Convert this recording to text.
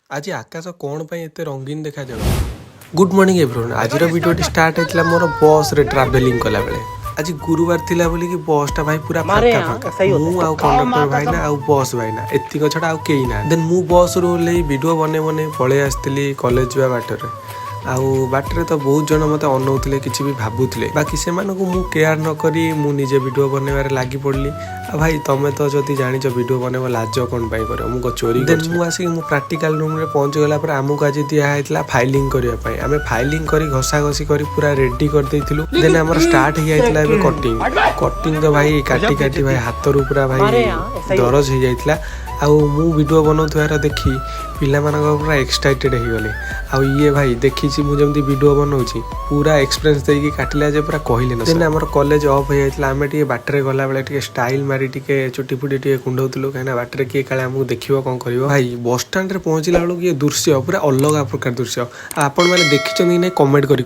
आज आकाश कौन पाई एते रंगीन देखा जाऊ। Good morning everyone. आज वीडियो स्टार्ट होता मोर बस रे ट्रैवलिंग कला बेले। आज गुरुवार थिला बोली कि बस टा भाई पूरा फाका फाका। मु आउ कंडक्टर भाई ना आउ बस भाई ना एतिक छडा आउ केही ना। देन मु बस रो ले वीडियो बने बने पळे आस्तिली कॉलेज जा बाटर। आउ बाटर तो बहुत जन मते अनौथिले किछि भी भाबुथिले। बाकी से मानको मु केयर न करी मु निजे वीडियो बनेबारे लागि पड़ली। आ भाई तमे तो जदी जानि छ वीडियो बनेबो लाज कोन पाई करो मु को चोरी कर। देन मु आसी मु प्रैक्टिकल रूम रे पहुंच गेला पर आमु काजी दिया हैतला फाइलिंग करिया पाई। आमे फाइलिंग करी घसा घसी करी पूरा रेडी कर देथिलु। देन हमर स्टार्ट ही आइतला एबे कटिंग। कटिंग तो भाई काटी काटी भाई हाथ रू पूरा भाई दरज ही जाइतला। आउ मु वीडियो बनौथार देखी पिला मानक पूरा एक्साइटेड हो गले। आउ ये भाई देखी मु जमती वीडियो बनाऊँ पूरा एक्सपीरियंस देकी काटिला जे पूरा कहले न। देन हमर कॉलेज ऑफ हो जाइतला। आमे टिके बाटरे गला बेले टिके स्टाइल मारी टिके चुटी फुटी टिके कुंडौतलु कहिना बाटरे किए काले हमहु देखिबो कोन करिवो। भाई बस स्टैंड रे पहुंचला बेलु ये दृश्य पूरा अलग प्रकार दृश्य। आपण माने देखिचनी नै कमेंट करी